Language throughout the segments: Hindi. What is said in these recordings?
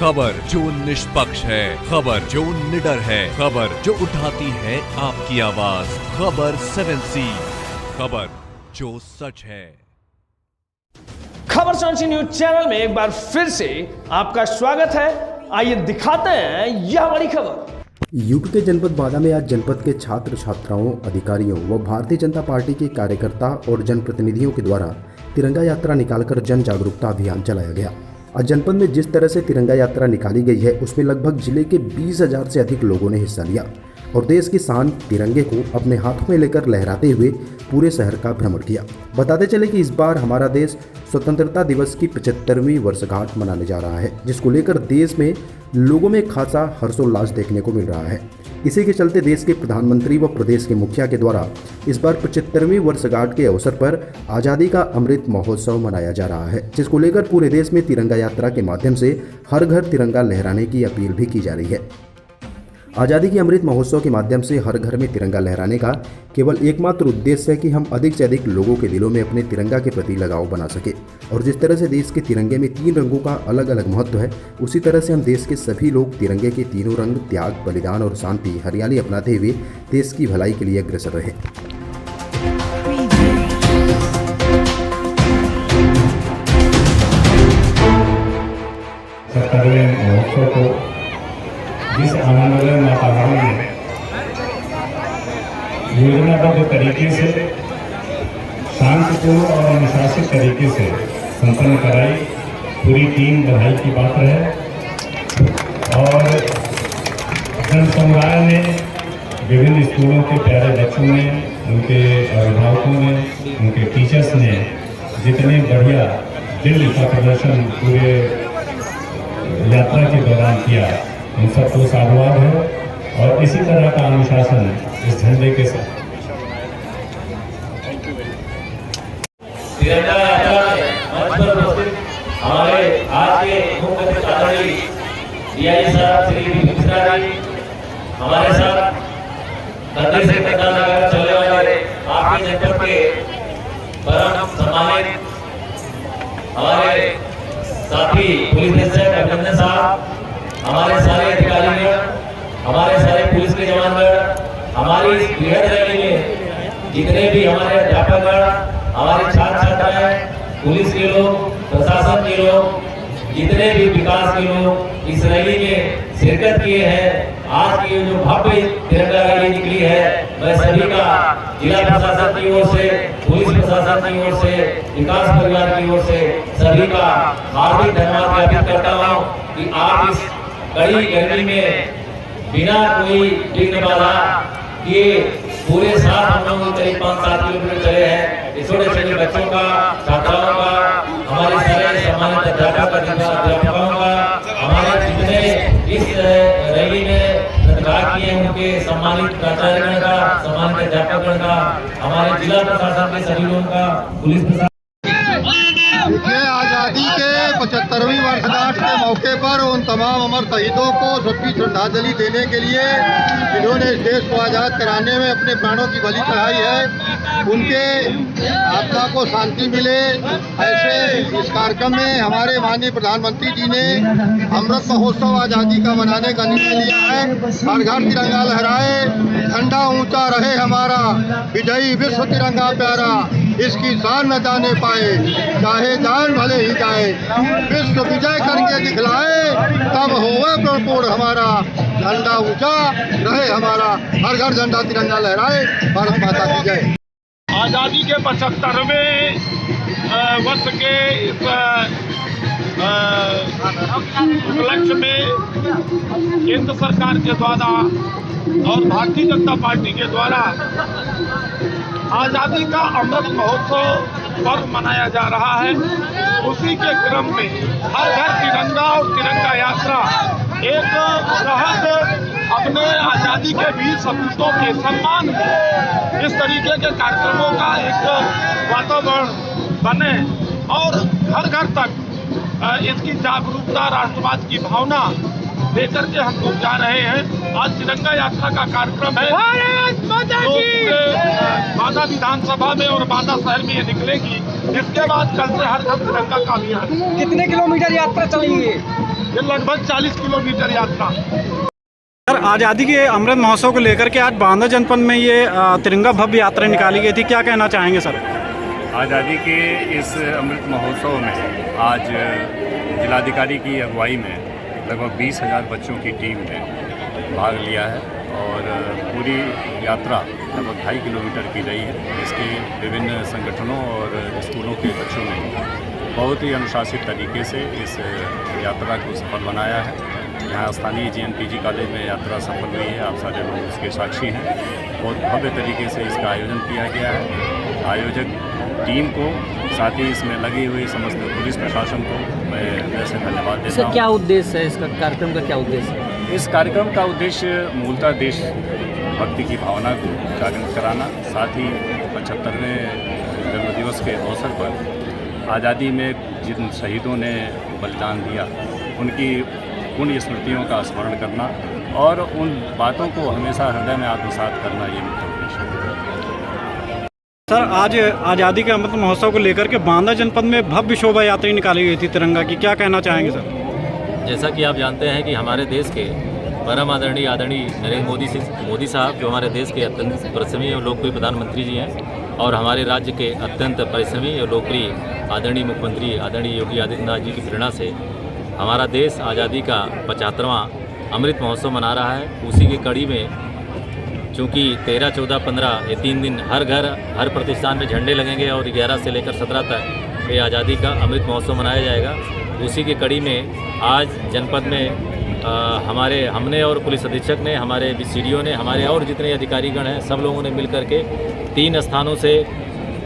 खबर जो निष्पक्ष है, खबर जो निडर है, खबर जो उठाती है आपकी आवाज। खबर 7C, खबर जो सच है। खबर 7C न्यूज चैनल में एक बार फिर से आपका स्वागत है। आइए दिखाते हैं यह बड़ी खबर। यूपी के जनपद बांदा में आज जनपद के छात्र छात्राओं, अधिकारियों व भारतीय जनता पार्टी के कार्यकर्ता और जनप्रतिनिधियों के द्वारा तिरंगा यात्रा निकालकर जन जागरूकता अभियान चलाया गया। आज जनपद में जिस तरह से तिरंगा यात्रा निकाली गई है उसमें लगभग जिले के 20,000 से अधिक लोगों ने हिस्सा लिया और देश की शान तिरंगे को अपने हाथों में लेकर लहराते हुए पूरे शहर का भ्रमण किया। बताते चले कि इस बार हमारा देश स्वतंत्रता दिवस की 75वीं वर्षगांठ मनाने जा रहा है, जिसको लेकर देश में लोगों में खासा हर्षोल्लास देखने को मिल रहा है। इसी के चलते देश के प्रधानमंत्री व प्रदेश के मुखिया के द्वारा इस बार 75वीं वर्षगांठ के अवसर पर आज़ादी का अमृत महोत्सव मनाया जा रहा है, जिसको लेकर पूरे देश में तिरंगा यात्रा के माध्यम से हर घर तिरंगा लहराने की अपील भी की जा रही है। आज़ादी के अमृत महोत्सव के माध्यम से हर घर में तिरंगा लहराने का केवल एकमात्र उद्देश्य है कि हम अधिक से अधिक लोगों के दिलों में अपने तिरंगा के प्रति लगाव बना सके। और जिस तरह से देश के तिरंगे में 3 रंगों का अलग अलग महत्व है, उसी तरह से हम देश के सभी लोग तिरंगे के तीनों रंग त्याग, बलिदान और शांति, हरियाली अपनाते हुए देश की भलाई के लिए अग्रसर रहे। जिस आंदोलन वातावरण में योजनाबद्ध तरीके से शांतिपूर्ण और अनुशासित तरीके से संपन्न कराई, पूरी टीम बधाई की पात्र है। और जन समुदाय ने, विभिन्न स्कूलों के प्यारे बच्चों ने, उनके अभिभावकों ने, उनके टीचर्स ने जितने बढ़िया दिल का प्रदर्शन पूरे यात्रा के दौरान किया, उन सबको साधुवाद है। और इसी तरह का अनुशासन इस झंडे के साथ तिरंगा यात्रा मंच पर उपस्थित हमारे आज के मुख्य अतिथि डीआई साहब श्री मिश्रा जी, हमारे साथ कंधे से कंधा लगाकर चलने वाले आपके जनपद के परम सम्मानित हमारे साथी पुलिस अधीक्षक अभिनंदन साहब, हमारे सारे अधिकारीगण, हमारे सारे पुलिस के जवानगण, हमारी इस बृहद रैली में जितने भी हमारे अध्यापकगण, हमारे छात्र छात्राएं, पुलिस के लोग, प्रशासन के लोग, जितने भी विकास के लोग इस रैली में शिरकत किए हैं। आज की जो भव्य तिरंगा रैली निकली है, मैं सभी का जिला प्रशासन की ओर से, पुलिस प्रशासन की ओर से, विकास परिवार की ओर से सभी का हार्दिक धन्यवाद ज्ञापित करता हूँ कि आप इस कड़ी गर्मी में बिना कोई विघ्न बाधा ये पूरे साथ हम लोग करीब 5-7 किलोमीटर चले हैं। इस छोटे छोटे बच्चों का, छात्राओं का, हमारे सारे सम्मानित अध्यापकों का, हमारे जितने इस रैली में प्रतिभाग किए उनके सम्मानित प्राचार्यगण का, सम्मानित अध्यापकगण का, हमारे जिला प्रशासन के सभी लोगों का, पुलिस प्रशासन। देखिए, आज़ादी के 75वीं वर्षगांठ के मौके पर उन तमाम अमर शहीदों को सबकी श्रद्धांजलि देने के लिए जिन्होंने इस देश को आज़ाद कराने में अपने प्राणों की बलि चढ़ाई है, उनके आत्मा को शांति मिले, ऐसे इस कार्यक्रम में हमारे माननीय प्रधानमंत्री जी ने अमृत महोत्सव आज़ादी का मनाने का निर्णय लिया है। हर घर तिरंगा लहराए, झंडा ऊंचा रहे हमारा, विजयी विश्व तिरंगा प्यारा, इसकी शान न जाने पाए, चाहे जान भले ही जाए, विश्व विजय करके दिखलाए, तब होवे प्रपूर्ण हमारा, झंडा ऊंचा रहे हमारा, हर घर झंडा तिरंगा लहराए, भारत माता की जय। आज़ादी के 75वें वर्ष के इस उपलक्ष्य में केंद्र सरकार के द्वारा और भारतीय जनता पार्टी के द्वारा आज़ादी का अमृत महोत्सव पर्व मनाया जा रहा है। उसी के क्रम में हर घर तिरंगा और तिरंगा यात्रा एक सहज अपने आज़ादी के वीर सपूतों के सम्मान में इस तरीके के कार्यक्रमों का एक वातावरण बने और घर घर तक इसकी जागरूकता, राष्ट्रवाद की भावना लेकर के हम लोग जा रहे हैं। आज तिरंगा यात्रा का कार्यक्रम है जो बांदा विधानसभा में और बांदा शहर में ये निकलेगी। इसके बाद कल से हर घर तिरंगा का अभियान। कितने किलोमीटर यात्रा चलेगी ये लगभग 40 किलोमीटर यात्रा। सर, आज़ादी के अमृत महोत्सव को लेकर के आज बांदा जनपद में ये तिरंगा भव्य यात्रा निकाली गई थी, क्या कहना चाहेंगे सर? आज़ादी के इस अमृत महोत्सव में आज जिलाधिकारी की अगुवाई में लगभग 20,000 बच्चों की टीम ने भाग लिया है और पूरी यात्रा लगभग 2.5 किलोमीटर की रही है। इसके विभिन्न संगठनों और स्कूलों के बच्चों ने बहुत ही अनुशासित तरीके से इस यात्रा को सफल बनाया है। यहाँ स्थानीय JNPG कॉलेज में यात्रा सफल हुई है, आप सारे लोग उसके साक्षी हैं। बहुत भव्य तरीके से इसका आयोजन किया गया है। आयोजक टीम को, साथ ही इसमें लगी हुई समस्त पुलिस प्रशासन को मैं वैसे धन्यवाद देता हूँ। क्या उद्देश्य है इसका कार्यक्रम का, क्या उद्देश्य है? इस कार्यक्रम का उद्देश्य मूलतः देश भक्ति की भावना को जागृत कराना, साथ ही 75वें जन्मदिवस के अवसर पर आज़ादी में जिन शहीदों ने बलिदान दिया उनकी पुण्य स्मृतियों का स्मरण करना और उन बातों को हमेशा हृदय में आत्मसात करना, ये मुख्य उद्देश्य है। सर, आज आज़ादी के अमृत महोत्सव को लेकर के बांदा जनपद में भव्य शोभा यात्रा निकाली गई थी तिरंगा की, क्या कहना चाहेंगे सर? जैसा कि आप जानते हैं कि हमारे देश के परम आदरणीय नरेंद्र मोदी साहब, जो हमारे देश के अत्यंत परिश्रमी और लोकप्रिय प्रधानमंत्री जी हैं, और हमारे राज्य के अत्यंत परिश्रमी और लोकप्रिय आदरणीय मुख्यमंत्री आदरणीय योगी आदित्यनाथ जी की प्रेरणा से हमारा देश आज़ादी का 75वां अमृत महोत्सव मना रहा है। उसी की कड़ी में चूँकि 13, 14, 15 ये 3 दिन हर घर हर प्रतिष्ठान में झंडे लगेंगे और 11 से लेकर 17 तक ये आज़ादी का अमृत महोत्सव मनाया जाएगा। उसी की कड़ी में आज जनपद में हमने और पुलिस अधीक्षक ने, हमारे BCDO ने, हमारे और जितने अधिकारीगण हैं, सब लोगों ने मिल करके 3 स्थानों से,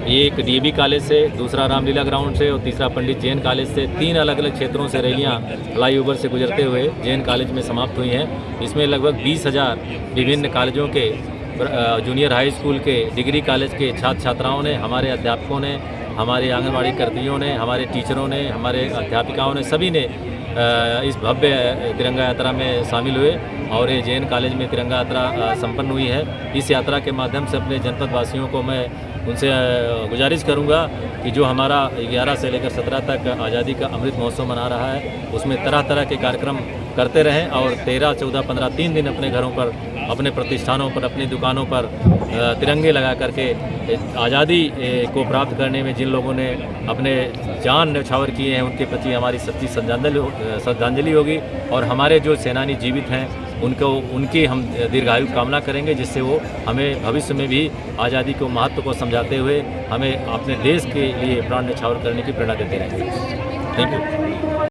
एक DAV कॉलेज से, दूसरा रामलीला ग्राउंड से और तीसरा पंडित जैन कॉलेज से 3 अलग अलग क्षेत्रों से रैलियां फ्लाईओवर से गुजरते हुए जैन कॉलेज में समाप्त हुई हैं। इसमें लगभग 20,000 विभिन्न कॉलेजों के, जूनियर हाई स्कूल के, डिग्री कॉलेज के छात्र छात्राओं ने, हमारे अध्यापकों ने, हमारे आंगनबाड़ी कर्मियों ने, हमारे टीचरों ने, हमारे अध्यापिकाओं ने, सभी ने इस भव्य तिरंगा यात्रा में शामिल हुए और ये जैन कॉलेज में तिरंगा यात्रा संपन्न हुई है। इस यात्रा के माध्यम से अपने जनपद वासियों को मैं उनसे गुजारिश करूंगा कि जो हमारा 11 से लेकर 17 तक आज़ादी का अमृत महोत्सव मना रहा है, उसमें तरह तरह के कार्यक्रम करते रहें और 13, 14, 15 3 दिन अपने घरों पर, अपने प्रतिष्ठानों पर, अपनी दुकानों पर तिरंगे लगा करके आज़ादी को प्राप्त करने में जिन लोगों ने अपने जान न्यौछावर किए हैं उनके प्रति हमारी सच्ची श्रद्धांजलि होगी और हमारे जो सेनानी जीवित हैं उनकी हम दीर्घायु कामना करेंगे, जिससे वो हमें भविष्य में भी आज़ादी को महत्व को समझाते हुए हमें अपने देश के लिए प्राण न्यौछावर करने की प्रेरणा देते रहेंगे। Thank you.